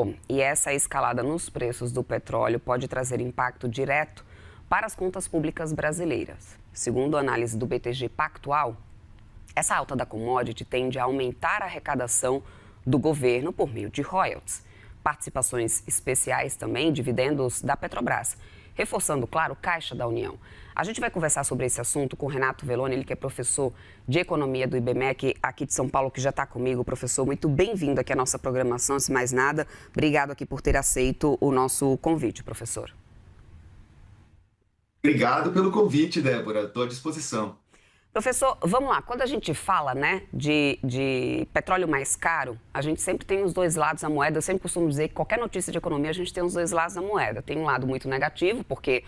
Bom, e essa escalada nos preços do petróleo pode trazer impacto direto para as contas públicas brasileiras. Segundo a análise do BTG Pactual, essa alta da commodity tende a aumentar a arrecadação do governo por meio de royalties, participações especiais também, dividendos da Petrobras, reforçando, claro, o caixa da União. A gente vai conversar sobre esse assunto com o Renato Veloni, ele que é professor de Economia do IBMEC aqui de São Paulo, que já está comigo. Professor, muito bem-vindo aqui à nossa programação. Antes de mais nada, obrigado aqui por ter aceito o nosso convite, professor. Obrigado pelo convite, Débora. Estou à disposição. Professor, vamos lá. Quando a gente fala, né, de petróleo mais caro, a gente sempre tem os dois lados da moeda. Eu sempre costumo dizer que qualquer notícia de economia, a gente tem os dois lados da moeda. Tem um lado muito negativo, porque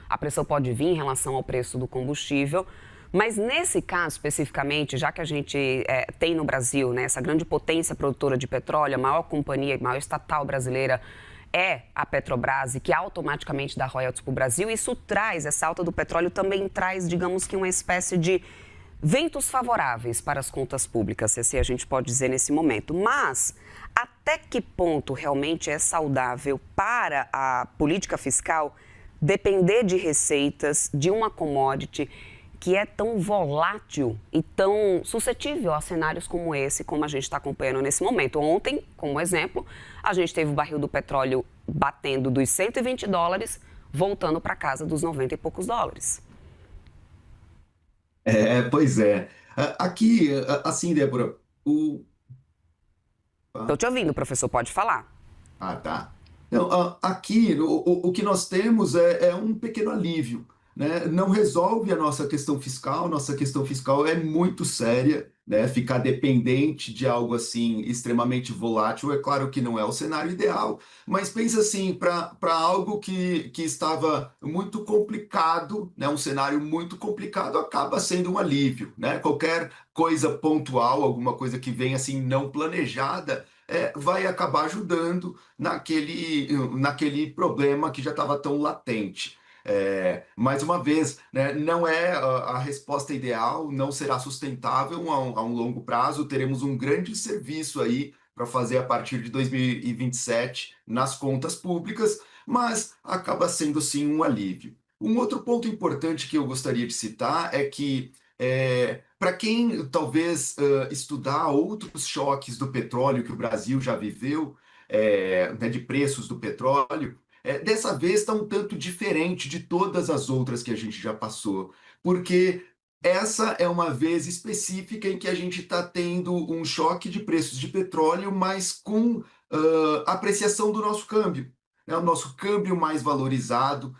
a pressão pode vir em relação ao preço do combustível. Mas nesse caso, especificamente, já que a gente tem no Brasil, né, essa grande potência produtora de petróleo, a maior companhia, a maior estatal brasileira é a Petrobras, e que automaticamente dá royalties para o Brasil, isso traz, essa alta do petróleo também traz, digamos que uma espécie de ventos favoráveis para as contas públicas, se assim a gente pode dizer nesse momento. Mas até que ponto realmente é saudável para a política fiscal depender de receitas de uma commodity que é tão volátil e tão suscetível a cenários como esse, como a gente está acompanhando nesse momento? Ontem, como exemplo, a gente teve o barril do petróleo batendo dos $120, voltando para casa dos 90 e poucos dólares. Pois é. Aqui, assim, Débora, Estou te ouvindo, professor, pode falar. Tá. Não, aqui, o que nós temos é um pequeno alívio, né? Não resolve a nossa questão fiscal é muito séria, né? Ficar dependente de algo assim extremamente volátil, é claro que não é o cenário ideal, mas pensa assim, para algo que estava muito complicado, né? Um cenário muito complicado acaba sendo um alívio, né? Qualquer coisa pontual, alguma coisa que vem assim não planejada, vai acabar ajudando naquele problema que já estava tão latente. Mais uma vez, né, não é a resposta ideal, não será sustentável a um longo prazo. Teremos um grande serviço aí para fazer a partir de 2027 nas contas públicas, mas acaba sendo sim um alívio. Um outro ponto importante que eu gostaria de citar é que, para quem talvez estudar outros choques do petróleo que o Brasil já viveu, né, de preços do petróleo, dessa vez está um tanto diferente de todas as outras que a gente já passou, porque essa é uma vez específica em que a gente está tendo um choque de preços de petróleo, mas com apreciação do nosso câmbio. O nosso câmbio mais valorizado,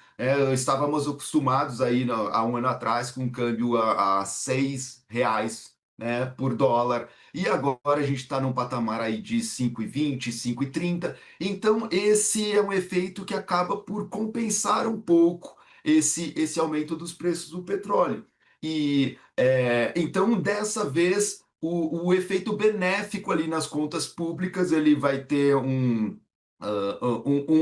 estávamos acostumados aí há um ano atrás com um câmbio a R$ 6, né, por dólar, e agora a gente está num patamar aí de 5,20, 5,30. Então esse é um efeito que acaba por compensar um pouco esse aumento dos preços do petróleo. E então dessa vez o efeito benéfico ali nas contas públicas ele vai ter um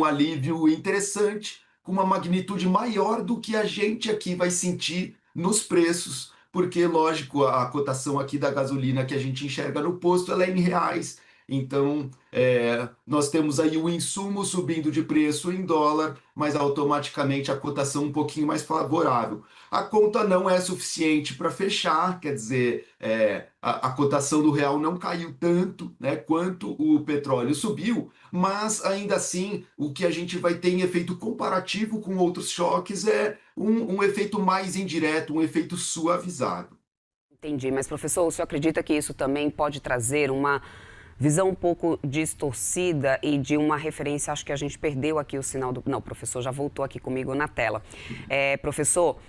alívio interessante, com uma magnitude maior do que a gente aqui vai sentir nos preços, porque, lógico, a cotação aqui da gasolina que a gente enxerga no posto, ela é em reais. Então, nós temos aí o insumo subindo de preço em dólar, mas automaticamente a cotação um pouquinho mais favorável. A conta não é suficiente para fechar, quer dizer, a cotação do real não caiu tanto, né, quanto o petróleo subiu, mas ainda assim o que a gente vai ter em efeito comparativo com outros choques é um efeito mais indireto, um efeito suavizado. Entendi, mas professor, o senhor acredita que isso também pode trazer uma visão um pouco distorcida e de uma referência, acho que a gente perdeu aqui o sinal do... Não, o professor já voltou aqui comigo na tela. Professor,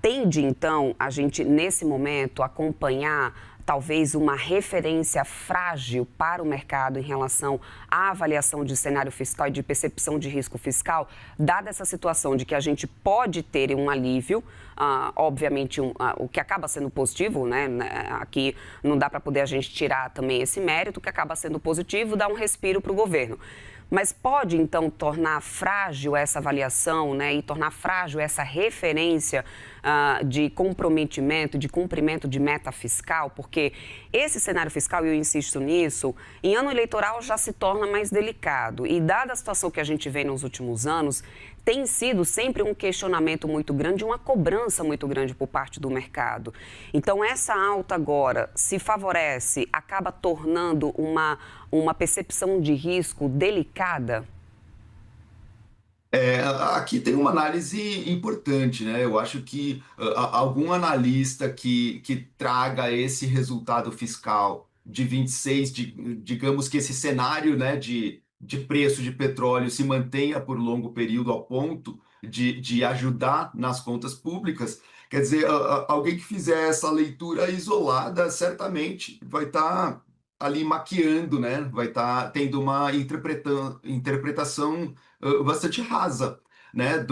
tende então a gente, nesse momento, acompanhar talvez uma referência frágil para o mercado em relação à avaliação de cenário fiscal e de percepção de risco fiscal, dada essa situação de que a gente pode ter um alívio, obviamente o que acaba sendo positivo, né? Aqui não dá para poder a gente tirar também esse mérito, que acaba sendo positivo, dá um respiro para o governo. Mas pode, então, tornar frágil essa avaliação, né, e tornar frágil essa referência de comprometimento, de cumprimento de meta fiscal? Porque esse cenário fiscal, e eu insisto nisso, em ano eleitoral já se torna mais delicado. E dada a situação que a gente vê nos últimos anos, tem sido sempre um questionamento muito grande, uma cobrança muito grande por parte do mercado. Então, essa alta agora se favorece, acaba tornando uma percepção de risco delicada? Aqui tem uma análise importante, né? Eu acho que algum analista que traga esse resultado fiscal de 26, digamos que esse cenário, né, de preço de petróleo se mantenha por longo período ao ponto de ajudar nas contas públicas, quer dizer, alguém que fizer essa leitura isolada certamente vai estar ali maquiando, né? Vai estar tendo uma interpretação bastante rasa, né,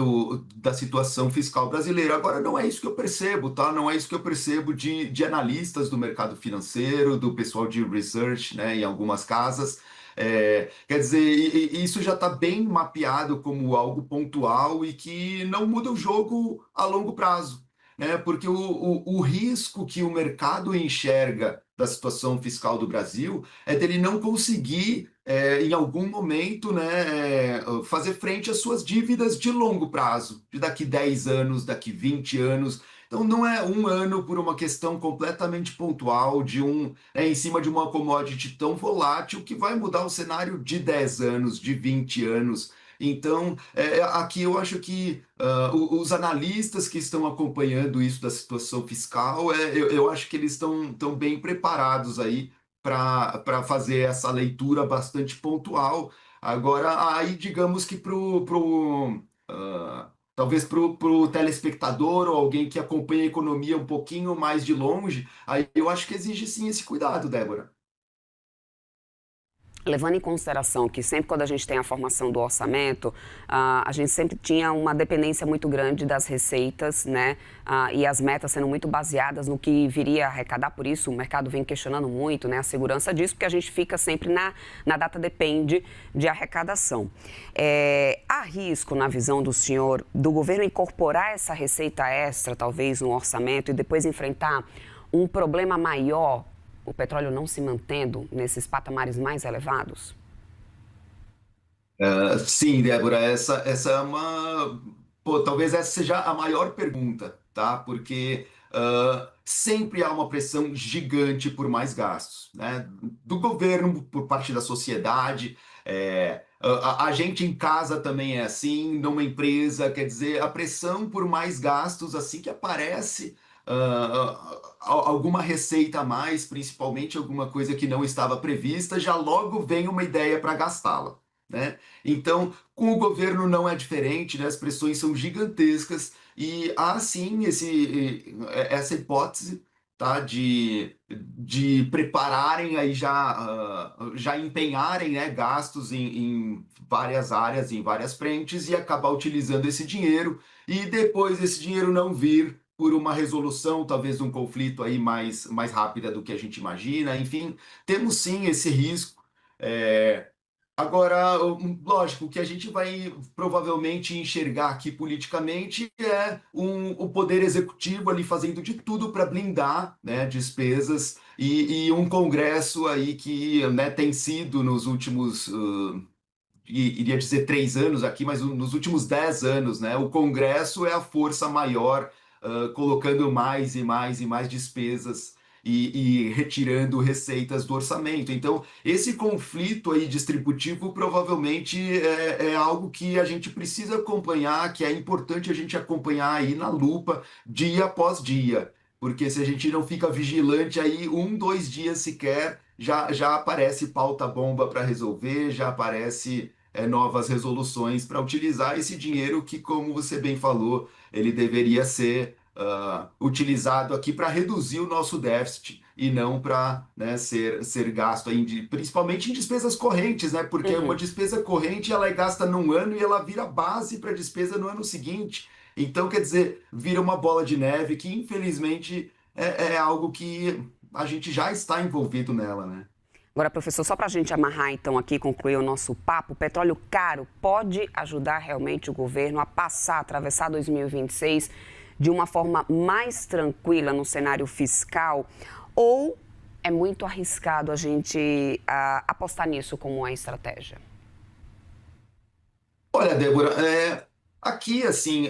da situação fiscal brasileira. Agora, não é isso que eu percebo, tá? Não é isso que eu percebo de analistas do mercado financeiro, do pessoal de research, né, em algumas casas. Quer dizer, isso já está bem mapeado como algo pontual e que não muda o jogo a longo prazo, né? Porque o risco que o mercado enxerga da situação fiscal do Brasil é dele não conseguir, em algum momento, né, fazer frente às suas dívidas de longo prazo, de daqui 10 anos, daqui 20 anos. Então, não é um ano por uma questão completamente pontual, em cima de uma commodity tão volátil, que vai mudar o cenário de 10 anos, de 20 anos. Então, aqui eu acho que os analistas que estão acompanhando isso da situação fiscal, eu acho que eles estão bem preparados aí para fazer essa leitura bastante pontual. Agora, aí digamos que talvez para o telespectador ou alguém que acompanha a economia um pouquinho mais de longe, aí eu acho que exige sim esse cuidado, Débora. Levando em consideração que sempre quando a gente tem a formação do orçamento, a gente sempre tinha uma dependência muito grande das receitas, né? E as metas sendo muito baseadas no que viria a arrecadar, por isso o mercado vem questionando muito, né, a segurança disso, porque a gente fica sempre na data depende de arrecadação. Há risco, na visão do senhor, do governo incorporar essa receita extra, talvez, no orçamento e depois enfrentar um problema maior, o petróleo não se mantendo nesses patamares mais elevados? Sim, Débora, essa é uma. Pô, talvez essa seja a maior pergunta, tá? Porque sempre há uma pressão gigante por mais gastos, né? Do governo, por parte da sociedade. A gente em casa também é assim, numa empresa, quer dizer, a pressão por mais gastos, assim que aparece alguma receita a mais, principalmente alguma coisa que não estava prevista, já logo vem uma ideia para gastá-la, né? Então, com o governo não é diferente, né? As pressões são gigantescas e há sim essa hipótese, tá? De prepararem aí já empenharem, né, gastos em várias áreas, em várias frentes e acabar utilizando esse dinheiro e depois esse dinheiro não vir por uma resolução, talvez, de um conflito aí mais rápida do que a gente imagina. Enfim, temos sim esse risco. É, Agora, lógico, o que a gente vai provavelmente enxergar aqui politicamente é o poder executivo ali fazendo de tudo para blindar, né, despesas e um Congresso aí que, né, tem sido nos últimos, iria dizer 3 anos aqui, mas nos últimos 10 anos, né, o Congresso é a força maior, colocando mais e mais e mais despesas e retirando receitas do orçamento. Então, esse conflito aí distributivo provavelmente é algo que a gente precisa acompanhar, que é importante a gente acompanhar aí na lupa, dia após dia. Porque se a gente não fica vigilante aí, 2 dias sequer, já aparece pauta-bomba para resolver, já aparece novas resoluções para utilizar esse dinheiro que, como você bem falou, ele deveria ser utilizado aqui para reduzir o nosso déficit e não para, né, ser gasto aí, principalmente em despesas correntes, né? Porque uma despesa corrente ela é gasta num ano e ela vira base para a despesa no ano seguinte. Então, quer dizer, vira uma bola de neve que, infelizmente, é algo que a gente já está envolvido nela, né? Agora, professor, só para a gente amarrar, então, aqui, concluir o nosso papo, o petróleo caro pode ajudar realmente o governo a passar, atravessar 2026 de uma forma mais tranquila no cenário fiscal? Ou é muito arriscado a gente apostar nisso como uma estratégia? Olha, Débora, aqui, assim,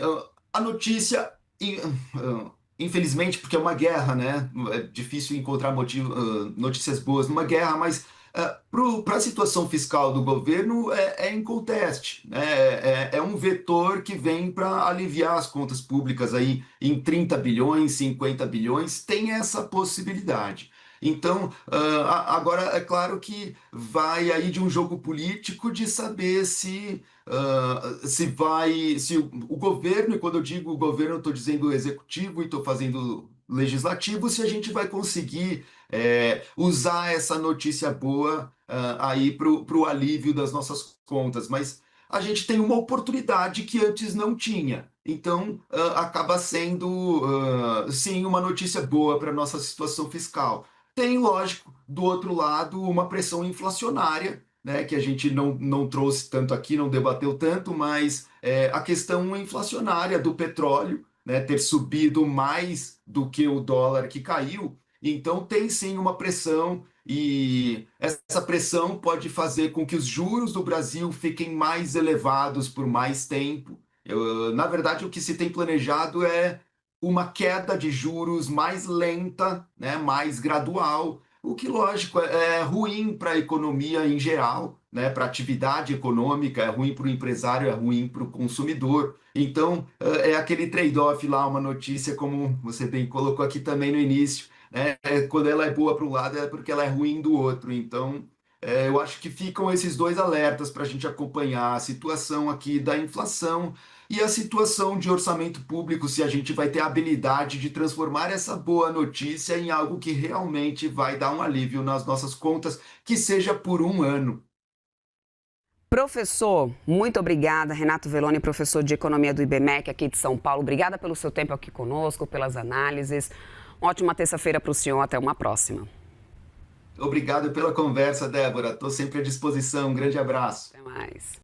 a notícia, infelizmente, porque é uma guerra, né? É difícil encontrar notícias boas numa guerra, mas para a situação fiscal do governo é inconteste, né? É um vetor que vem para aliviar as contas públicas aí em 30 bilhões, 50 bilhões, tem essa possibilidade. Então, agora é claro que vai aí de um jogo político de saber se o governo, e quando eu digo governo, eu estou dizendo executivo e estou fazendo legislativo, se a gente vai conseguir usar essa notícia boa aí para o alívio das nossas contas. Mas a gente tem uma oportunidade que antes não tinha. Então, acaba sendo, sim, uma notícia boa para a nossa situação fiscal. Tem, lógico, do outro lado, uma pressão inflacionária, né, que a gente não trouxe tanto aqui, não debateu tanto, mas a questão inflacionária do petróleo, né, ter subido mais do que o dólar que caiu. Então, tem sim uma pressão, e essa pressão pode fazer com que os juros do Brasil fiquem mais elevados por mais tempo. Na verdade, o que se tem planejado é uma queda de juros mais lenta, né, mais gradual, o que, lógico, é ruim para a economia em geral, né, para a atividade econômica, é ruim para o empresário, é ruim para o consumidor. Então, é aquele trade-off lá, uma notícia, como você bem colocou aqui também no início, né, quando ela é boa para um lado, é porque ela é ruim do outro. Então, eu acho que ficam esses dois alertas para a gente acompanhar a situação aqui da inflação e a situação de orçamento público, se a gente vai ter a habilidade de transformar essa boa notícia em algo que realmente vai dar um alívio nas nossas contas, que seja por um ano. Professor, muito obrigada. Renato Veloni, professor de Economia do IBMEC aqui de São Paulo. Obrigada pelo seu tempo aqui conosco, pelas análises. Uma ótima terça-feira para o senhor. Até uma próxima. Obrigado pela conversa, Débora. Estou sempre à disposição. Um grande abraço. Até mais.